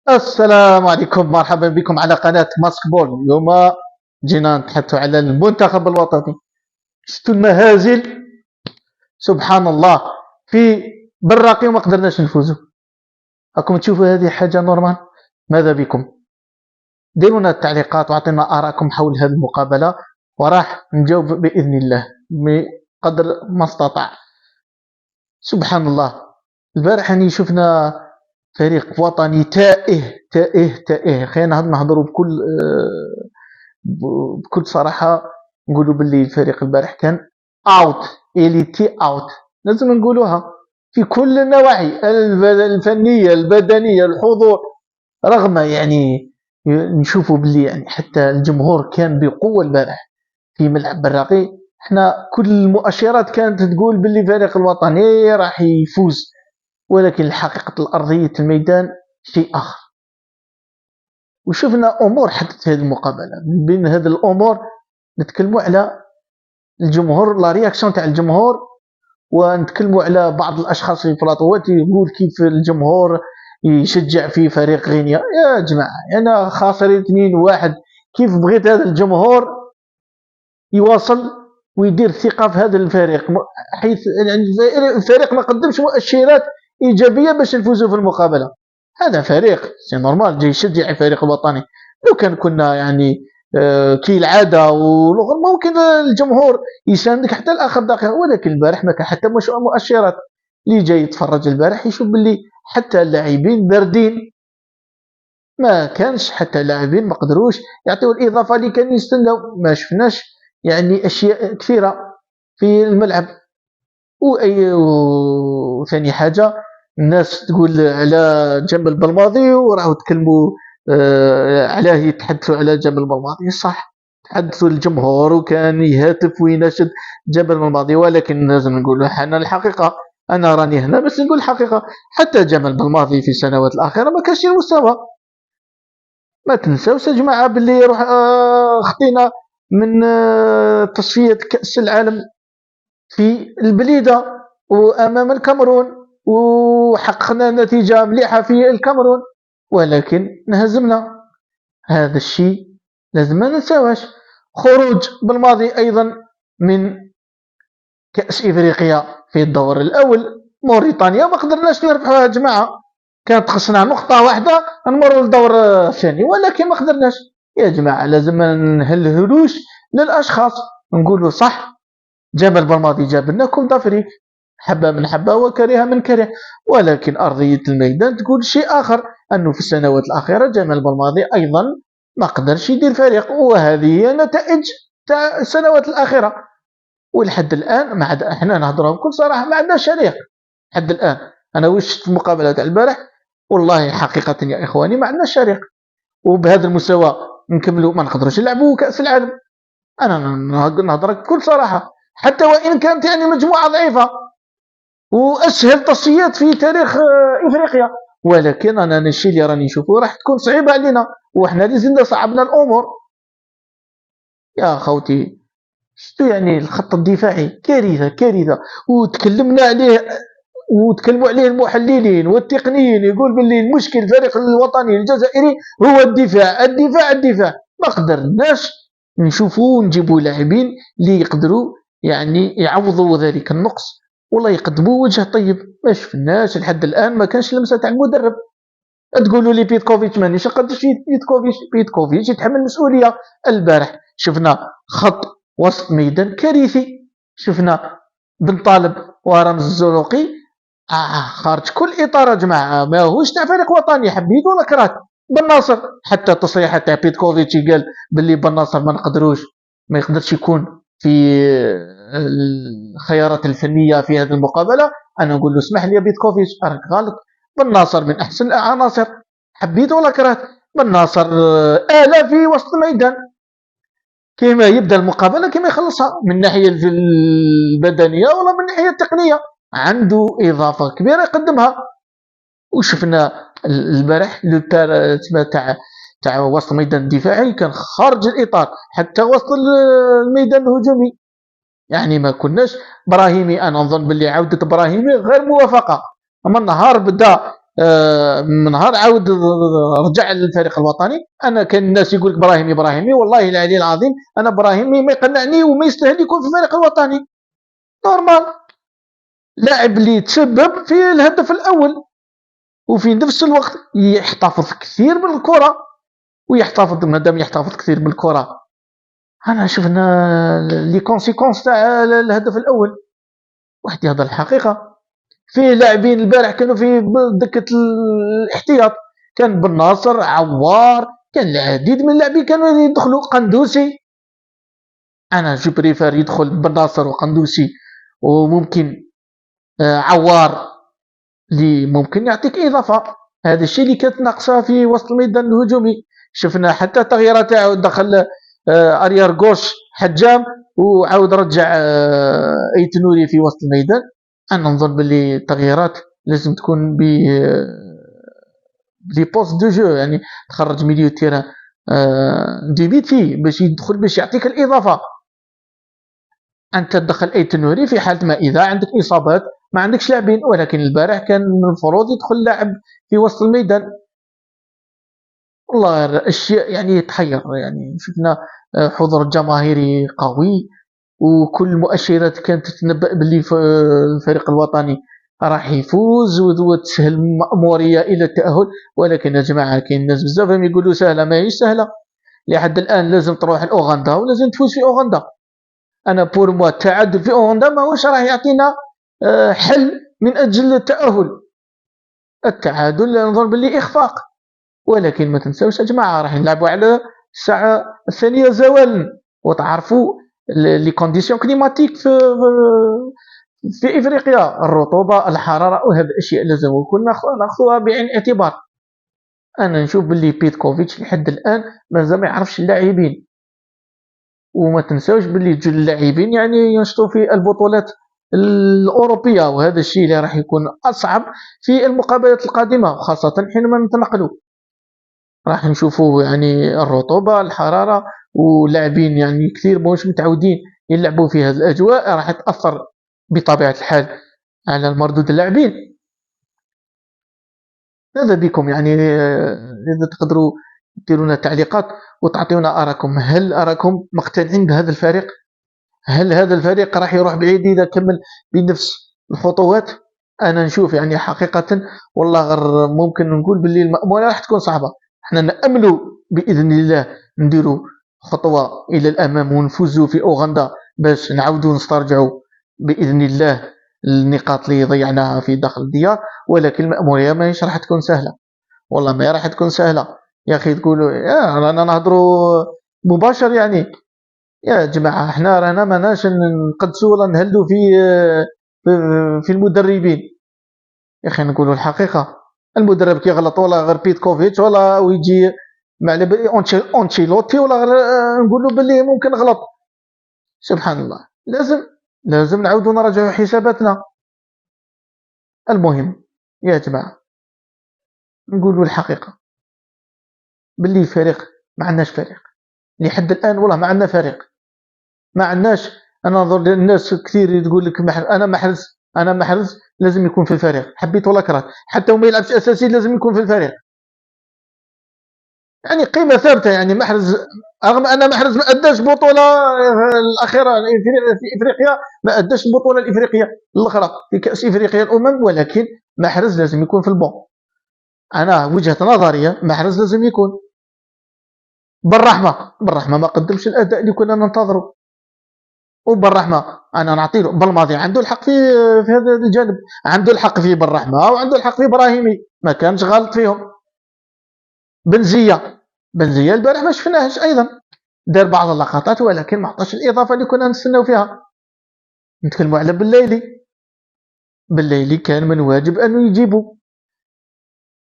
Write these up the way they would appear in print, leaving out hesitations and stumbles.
السلام عليكم، مرحبا بكم على قناة ماسك بول. اليوم جينا نتحدث على المنتخب الوطني. شفتوا المهازل؟ سبحان الله، في بالراقي وما قدرناش نفوزوا. راكم تشوفوا هذه حاجة نورمال؟ ماذا بكم؟ ديروا لنا التعليقات واعطينا آراءكم حول هذه المقابلة، وراح نجاوب بإذن الله بقدر ما استطاع. سبحان الله، البارح يعني شفنا فريق وطني تائه تائه تائه. خلينا نهضروا بكل صراحة، نقولوا باللي الفريق البارح كان اوت، اليتي اوت، لازم نقولوها في كل النواحي الفنية البدنية الحضور. رغم يعني نشوفوا باللي يعني حتى الجمهور كان بقوة البارح في ملعب براقي. احنا كل المؤشرات كانت تقول باللي الفريق الوطني راح يفوز، ولكن الحقيقة الأرضية الميدان شيء آخر. وشفنا أمور حدثت في هذه المقابلة. من بين هذه الأمور نتكلموا على الجمهور، لا رياكسيون تاع الجمهور، ونتكلموا على بعض الأشخاص في البلاطوات يقول كيف الجمهور يشجع في فريق غينيا. يا جماعة أنا خاسرين 2-1، كيف بغيت هذا الجمهور يواصل ويدير ثقة في هذا الفريق، حيث الفريق ما قدمش مؤشرات إيجابية باش نفوزوا في المقابلة. هذا فريق سي نورمال جاي يشجع الفريق الوطني. لو كنا يعني كي العادة ممكن الجمهور يساندك حتى لآخر دقيقة، ولكن البارح ما كان حتى مؤشرات. اللي جاي يتفرج البارح يشوف باللي حتى اللاعبين باردين، ما كانش حتى اللاعبين ما قدروش يعطيو الإضافة اللي كانوا يستناو. ما شفناش يعني أشياء كثيرة في الملعب. وثاني حاجة، الناس تقول على جمال بلماضي وراهو تكلموا علاه يتحدثوا على جمال بلماضي. صح، تحدثوا الجمهور وكان يهاتف ويناشد جمال بلماضي، ولكن لازم نقول انا الحقيقة، انا راني هنا بس نقول الحقيقة. حتى جمال بلماضي في السنوات الأخيرة ما كانش المستوى. ما تنساوش يا جماعة باللي روح خطينا من تصفية كأس العالم في البليدة وأمام الكاميرون، وحققنا نتيجة مليحة في الكاميرون، ولكن انهزمنا. هذا الشيء لازم ما ننساوش. خروج بالماضي أيضا من كأس إفريقيا في الدور الأول، موريتانيا ما قدرناش نربحوها يا جماعة. كانت خصنا نقطة واحدة نمروا للدور الثاني، ولكن ما قدرناش. يا جماعة لازم ما نهلهلوش للأشخاص، نقولوا صح. جبل بالماضي جاب لنا كوب دافريك، حبة من حبة وكره من كره، ولكن أرضية الميدان تقول شيء آخر. أنه في السنوات الأخيرة جمال بالماضي أيضا ما قدرش يدير فريق، وهذه هي نتائج تاع السنوات الأخيرة. ولحد الآن ما عاد، احنا نهضروا بكل صراحة، ما عندناش فريق لحد الآن. أنا وش في المقابلة تاع البارح، والله حقيقة يا إخواني ما عندناش فريق، وبهذا المستوى نكملوا ما نقدروش نلعبوا كأس العالم. أنا نهضر بكل صراحة، حتى وإن كانت يعني مجموعة ضعيفة وأسهل تصفيات في تاريخ إفريقيا، ولكن أنا الشيء اللي راني نشوفه راح تكون صعيبة علينا، وإحنا اللي زلنا صعبنا الأمور. يا خوتي شتو يعني الخط الدفاعي كارثة كارثة، وتكلمنا عليه وتكلموا عليه المحللين والتقنيين، يقول باللي المشكل الفريق الوطني الجزائري هو الدفاع الدفاع الدفاع. ما قدرناش نشوفوا ونجيبوا لاعبين اللي يقدروا يعني يعوضوا ذلك النقص، والله يقدموا وجه طيب. ما شفناش لحد الان، ما كانش لمسه تاع المدرب. تقولوا لي بيتكوفيتش مانيش قدش بيتكوفيتش يتحمل مسؤوليه. البارح شفنا خط وسط ميدان كارثي، شفنا بن طالب ورمز الزروقي خارج كل اطار يا جماعه، ماهوش تاع فريق وطني حبيت ولا كرهت. بن ناصر حتى تصريحات تاع بيتكوفيتش قال باللي بن ناصر ما نقدروش، ما يقدرش يكون في الخيارات الفنيه في هذه المقابله. انا نقول له اسمح لي يا بيتكوفيتش راك غلط. بن ناصر من احسن العناصر حبيت ولا كرهت. بن ناصر آلة في وسط الميدان، كيما يبدا المقابله كيما يخلصها، من الناحيه البدنيه ولا من الناحيه التقنيه، عنده اضافه كبيره يقدمها. وشفنا البارح تاع وسط الميدان الدفاعي كان خارج الاطار، حتى وسط الميدان الهجومي. يعني ما كناش. براهيمي انا نظن باللي عوده براهيمي غير موافقه. اما النهار بدا من نهار عاود رجع للفريق الوطني. انا كان الناس يقول لك براهيمي براهيمي، والله العلي العظيم انا براهيمي ما يقنعني وما يستاهل يكون في الفريق الوطني. نورمال، لاعب اللي تسبب في الهدف الاول وفي نفس الوقت يحتفظ كثير بالكره، ويحتفظ مادام يحتفظ كثير بالكره. انا شفنا لي كونسيكونس تاع الهدف الاول، واحد يهضر الحقيقه. فيه لاعبين البارح كانوا في دكه الاحتياط، كان بن ناصر، عوار، كان العديد من اللاعبين كانوا يدخلوا. قندوسي، انا جو بريفير يدخل بن ناصر وقندوسي وممكن عوار اللي ممكن يعطيك اضافه. هذا الشيء اللي كانت ناقصه في وسط الميدان الهجومي. شفنا حتى التغييرات تاعو، دخل اريار غوش حجام وعاود رجع ايت نوري في وسط الميدان. انا نظن باللي التغييرات لازم تكون بلي بوست دو جو، يعني تخرج ميليو تيران ديبيت فيه باش يدخل باش يعطيك الاضافه. انت تدخل ايت نوري في حاله ما اذا عندك اصابات ما عندكش لاعبين، ولكن البارح كان من المفروض يدخل لاعب في وسط الميدان. والله الاشياء يعني تحير. يعني شفنا حضور جماهيري قوي، وكل المؤشرات كانت تتنبأ باللي الفريق الوطني راح يفوز وتسهل المأمورية إلى التأهل. ولكن يا جماعة كاين ناس بزاف يقولوا سهلة، ما هيش سهلة. لحد الآن لازم تروح لأوغندا ولازم تفوز في أوغندا. أنا بور موا التعادل في أوغندا ماهوش راح يعطينا حل من أجل التأهل. التعادل نظن باللي إخفاق. ولكن ما تنساوش يا جماعة راح نلعبوا على الساعة الثانية زوالا، وتعرفوا لي كونديسيون كليماتيك في افريقيا، الرطوبه، الحراره، وهذه الاشياء لازم ناخذوها بعين الاعتبار. انا نشوف باللي بيتكوفيتش لحد الان مازال ما يعرفش اللاعبين، وما تنساوش باللي جوج اللاعبين يعني ينشطوا في البطولات الاوروبيه، وهذا الشيء اللي راح يكون اصعب في المقابلات القادمه، وخاصه حينما نتنقلوا راح نشوفوا يعني الرطوبه، الحراره، ولاعبين يعني كثير مش متعودين يلعبوا في هذه الاجواء، راح تاثر بطبيعه الحال على المردود اللاعبين. ماذا بكم يعني اذا تقدروا ديروا لنا تعليقات وتعطيونا اراءكم. هل اراكم مقتنعين بهذا الفريق؟ هل هذا الفريق راح يروح بعيد اذا كمل بنفس الخطوات؟ انا نشوف يعني حقيقه والله غير ممكن نقول باللي المأمورة راح تكون صعبه. احنا نأمل باذن الله نديروا خطوه الى الامام ونفوزوا في اوغندا باش نعاودوا نسترجعوا باذن الله النقاط اللي ضيعناها في داخل الديار. ولكن المأمورية ماهيش راح تكون سهله، والله ما راح تكون سهله. يا اخي تقولوا يا رانا نهضروا مباشر يعني. يا جماعه احنا رانا ماناش نقدسوا ولا نهلوا في المدربين. يا اخي نقولوا الحقيقه، المدرب كيغلط ولا غير بيتكوفيتش ولا ويجي مع اونشيلوتي ولا غير نقولوا باللي ممكن غلط. سبحان الله، لازم نعاودوا نراجعوا حساباتنا. المهم يا جماعه نقولوا الحقيقه باللي فريق ما عندناش فريق لحد الان، والله ما عندنا فريق، ما عندناش. انا نظر الناس كثير تقول لك انا محرز لازم يكون في الفريق، حبيت ولا كرهت، حتى وما يلعبش اساسي لازم يكون في الفريق. يعني قيمه ثابته يعني محرز، رغم ان محرز ما اداش بطوله الاخيره في افريقيا، ما اداش البطوله الافريقيه الاخرى في كاس افريقيا الامم، ولكن محرز لازم يكون في البون. انا وجهه نظريه محرز لازم يكون. بالرحمه ما قدمش الاداء اللي كنا ننتظره، وبالرحمه انا نعطيله. بالماضي عنده الحق في هذا الجانب، عنده الحق في بالرحمه وعنده الحق في ابراهيمي، ما كانش غلط فيهم. بنزيه البارح ما شفناهش ايضا، دار بعض اللقطات ولكن ما عطاش الاضافه اللي كنا نستناو فيها. نتكلموا على بالليلي كان من واجب انه يجيبوا.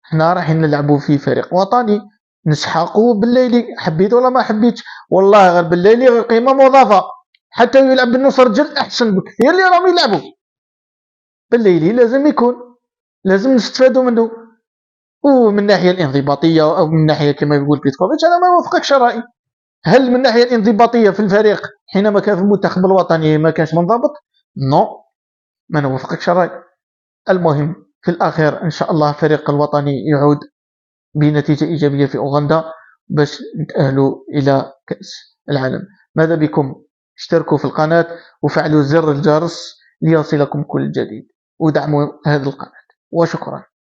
احنا رايحين نلعبوا في فريق وطني، نسحقوا بالليلي، حبيت ولا ما حبيتش. والله غير بالليلي غير قيمه مضافه، حتى يلعب بالنص رجل احسن بكثير اللي راهم يلعبوا بالليلي. لازم يكون، لازم نستفادوا منه. ومن الناحيه الانضباطيه او من الناحيه كما يقول بيتكوفيتش، انا ما نوافقكش الراي. هل من الناحيه الانضباطيه في الفريق حينما كان في المنتخب الوطني ما كانش منضبط؟ نو، ما نوافقكش الراي. المهم في الأخير إن شاء الله الفريق الوطني يعود بنتيجة إيجابية في أوغندا باش نتأهلوا إلى كأس العالم. ماذا بكم اشتركوا في القناة وفعلوا زر الجرس ليصلكم كل جديد ودعموا هذه القناة، وشكرا.